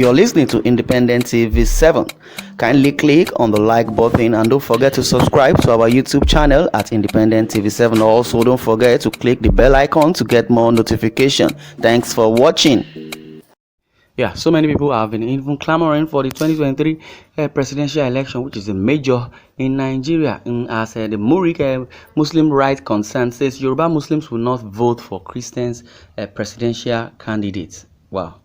You're listening to Independent TV 7. Kindly click on the like button and don't forget to subscribe to our YouTube channel at Independent TV 7. Also, don't forget to click the bell icon to get more notification. Thanks for watching. Yeah, so many people have been even clamoring for the 2023 presidential election, which is a major in Nigeria. As the Muric Muslim Rights Concern says, Yoruba Muslims will not vote for Christians presidential candidates. Wow.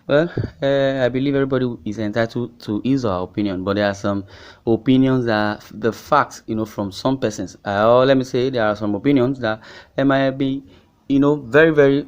Well, I believe everybody is entitled to his or her opinion, but there are some opinions that the facts, from some persons. Or let me say, there are some opinions that might be, very, very,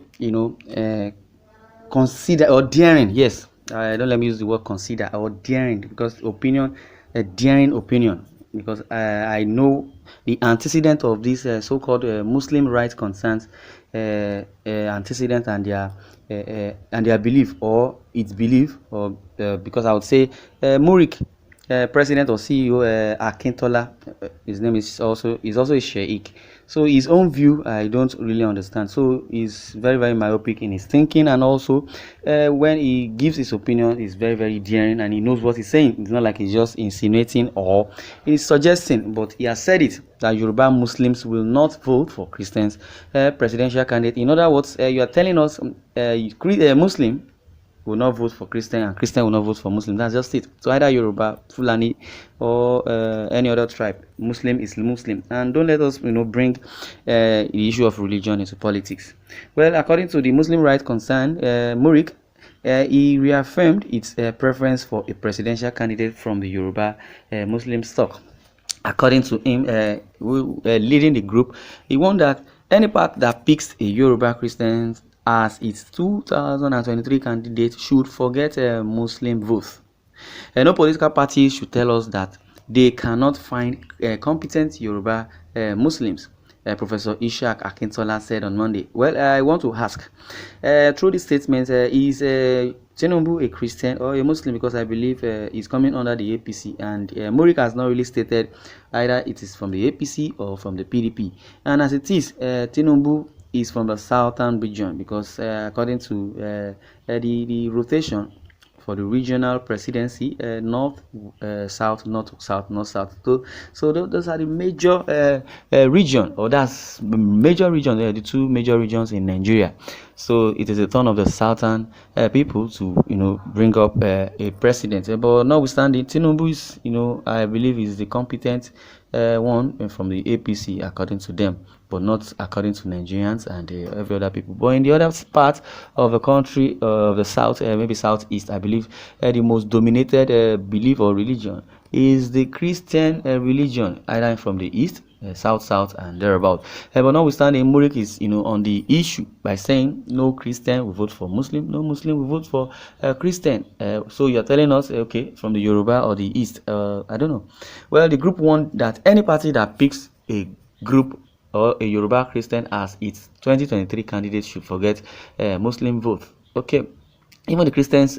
consider or daring. Yes, don't let me use the word consider or daring, because opinion, a daring opinion, because I know the antecedent of this so-called Muslim rights concerns, antecedent and their belief or its belief, or because I would say Muric president or CEO Akintola, his name is also a sheikh. So his own view I don't really understand. So he's very, very myopic in his thinking, and also when he gives his opinion, he's very, very daring and he knows what he's saying. It's not like he's just insinuating or he's suggesting, but he has said it that Yoruba Muslims will not vote for Christians presidential candidate. In other words, you are telling us Muslim will not vote for Christian and Christian will not vote for Muslim. That's just it. So either Yoruba, Fulani, or any other tribe, Muslim is Muslim. And don't let us bring the issue of religion into politics. Well, according to the Muslim Rights Concern, Muric, he reaffirmed its preference for a presidential candidate from the Yoruba Muslim stock. According to him, leading the group, he warned that any party that picks a Yoruba Christian as its 2023 candidate should forget Muslim votes. No political party should tell us that they cannot find competent Yoruba Muslims, Professor Ishaq Akintola said on Monday. Well, I want to ask, through this statement, is Tinubu a Christian or a Muslim? Because I believe he's coming under the APC, and Muric has not really stated either it is from the APC or from the PDP. And as it is, Tinubu is from the southern region, because according to the rotation for the regional presidency, north, south, north, south, north, south. So those are the major region, or that's major region. The two major regions in Nigeria. So it is a turn of the southern people to bring up a president. But notwithstanding, Tinubu is I believe is the competent one from the APC according to them, but not according to Nigerians and every other people. But in the other part of the country, of the south, maybe southeast, I believe the most dominated belief or religion is the Christian religion, either from the east, south, and thereabout. But notwithstanding, Muric is on the issue by saying no Christian will vote for Muslim, no Muslim will vote for Christian. So you're telling us, okay, from the Yoruba or the east, I don't know. Well, the group warned that any party that picks a group or a Yoruba Christian as its 2023 candidate should forget Muslim vote. Okay. Even the Christians,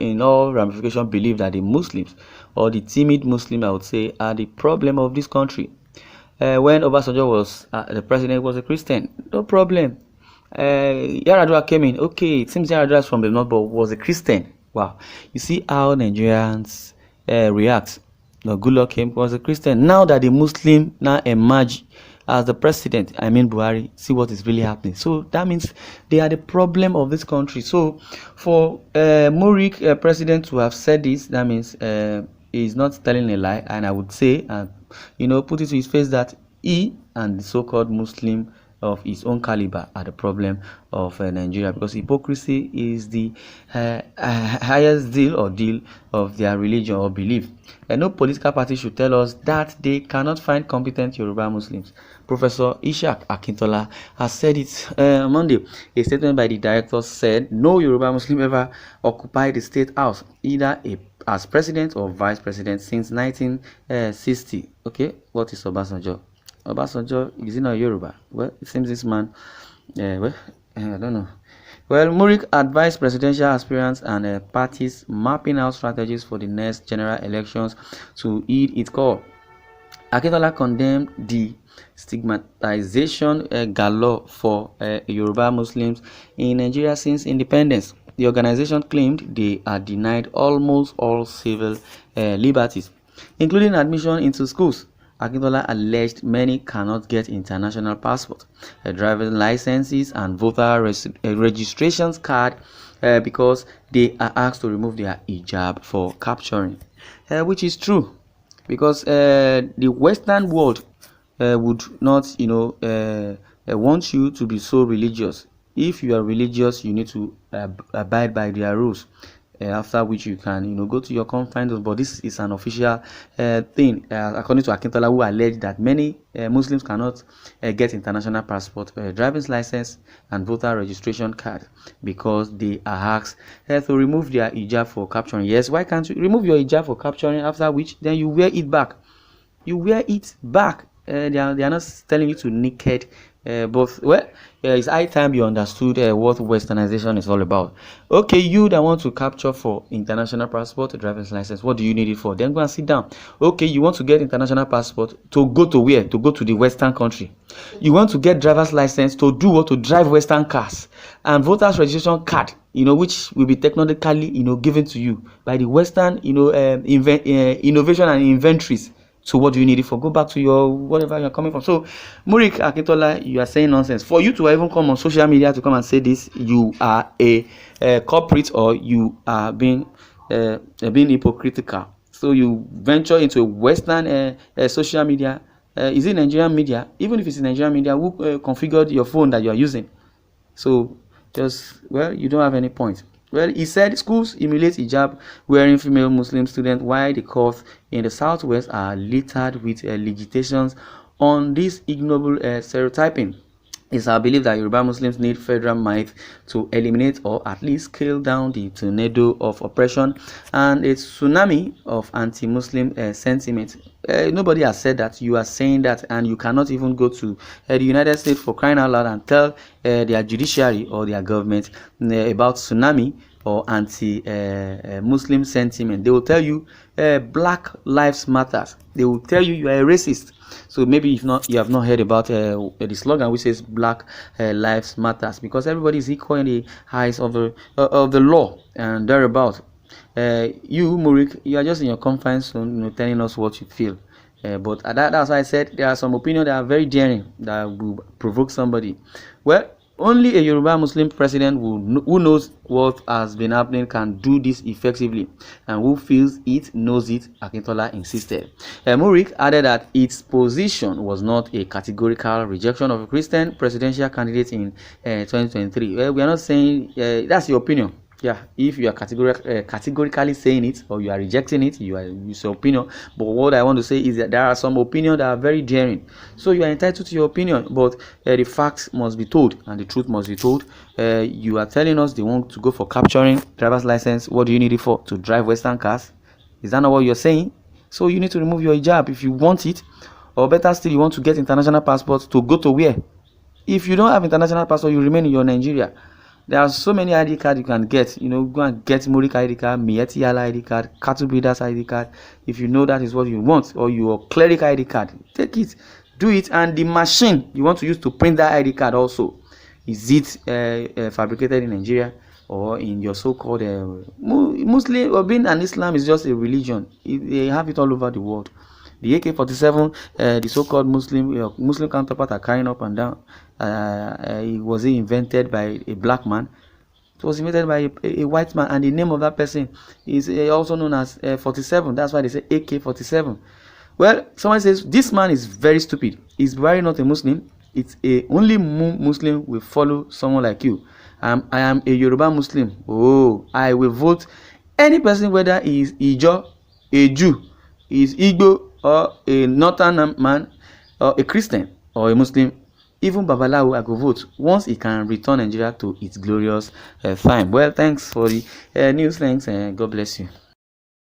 in all ramifications, believe that the Muslims, or the timid Muslim, I would say, are the problem of this country. When Obasanjo was the president, was a Christian, no problem. Yaradua came in. Okay, it seems Yaradua is from the north, but was a Christian. Wow, you see how Nigerians react. Goodluck came, was a Christian. Now that the Muslim now emerge as the president, I mean Buhari, see what is really happening. So that means they are the problem of this country. So for Muric president to have said this, that means he's not telling a lie. And I would say, put it to his face that he and the so-called Muslim of his own caliber are the problem of Nigeria, because hypocrisy is the highest deal of their religion or belief. And no political party should tell us that they cannot find competent Yoruba Muslims. Professor Ishaq Akintola has said it on Monday. A statement by the director said no Yoruba Muslim ever occupied the state house, either as president or vice president, since 1960. Okay, what is Obasanjo? Obasanjo, is he not Yoruba? Well, it seems this man, I don't know. Well, Muric advised presidential aspirants and parties mapping out strategies for the next general elections to heed its call. Akintola condemned the stigmatization galore for Yoruba Muslims in Nigeria since independence. the organization claimed they are denied almost all civil liberties, including admission into schools. Akintola alleged many cannot get international passports, driving licenses, and voter registrations card because they are asked to remove their hijab for capturing, which is true, because the Western world would not, want you to be so religious. If you are religious, you need to abide by their rules. After which you can, go to your confines. But this is an official thing, according to Akintola, who alleged that many Muslims cannot get international passport, driver's license, and voter registration card because they are asked to remove their hijab for capturing. Yes, why can't you remove your hijab for capturing? After which, then you wear it back. You wear it back. They are not telling you to naked. But it's high time you understood what westernization is all about. Okay, you that want to capture for international passport, driver's license, what do you need it for? Then go and sit down. Okay, you want to get international passport to go to where? To go to the Western country. You want to get driver's license to do what? To drive Western cars, and voters registration card, which will be technologically, given to you by the Western, innovation and inventories. So what do you need it for? Go back to your whatever you're coming from. So Muric Akintola, you are saying nonsense. For you to even come on social media to come and say this, you are a corporate, or you are being hypocritical. So you venture into a Western social media. Is it Nigerian media? Even if it's Nigerian media, who configured your phone that you are using? So you don't have any point. Well, he said schools emulate hijab wearing female Muslim students, while the courts in the southwest are littered with legislations on this ignoble stereotyping. It's our belief that Yoruba Muslims need federal might to eliminate, or at least scale down, the tornado of oppression and a tsunami of anti-Muslim sentiment. Nobody has said that. You are saying that, and you cannot even go to the United States, for crying out loud, and tell their judiciary or their government about tsunami or anti-Muslim sentiment. They will tell you Black Lives Matters. They will tell you you are a racist. So maybe if not, you have not heard about the slogan which says Black Lives Matters, because everybody is equal in the eyes of the law and thereabout. You, Muric, you are just in your confines zone, telling us what you feel. But that's why I said there are some opinions that are very daring, that will provoke somebody. Well, only a Yoruba Muslim president who knows what has been happening can do this effectively, and who feels it knows it, Akintola insisted. Muric added that its position was not a categorical rejection of a Christian presidential candidate in 2023. We are not saying that's your opinion. Yeah, if you are categorically saying it, or you are rejecting it, it's your opinion. But what I want to say is that there are some opinions that are very daring. So you are entitled to your opinion, but the facts must be told, and the truth must be told. You are telling us they want to go for capturing driver's license. What do you need it for? To drive Western cars? Is that not what you're saying? So you need to remove your hijab if you want it, or better still, you want to get international passport to go to where? If you don't have international passport, you remain in your Nigeria. There are so many ID cards you can get. Go and get Muric ID card, Mieti Yala ID card, Cattle Breeders ID card. If you know that is what you want, or your cleric ID card, take it, do it. And the machine you want to use to print that ID card also, is it fabricated in Nigeria or in your so-called Muslim, or being an Islam is just a religion. They have it all over the world. The AK-47, the so-called Muslim counterpart are carrying up and down. It was invented by a black man. It was invented by a white man, and the name of that person is also known as 47. That's why they say AK-47. Well, someone says this man is very stupid. He's very not a Muslim. It's only Muslim will follow someone like you. I am a Yoruba Muslim. Oh, I will vote any person, whether he is Ijo, a Jew, is Igbo, or a northern man, or a Christian, or a Muslim. Even Babalawo, I go vote once he can return Nigeria to its glorious time. Well, thanks for the news. Thanks, and God bless you.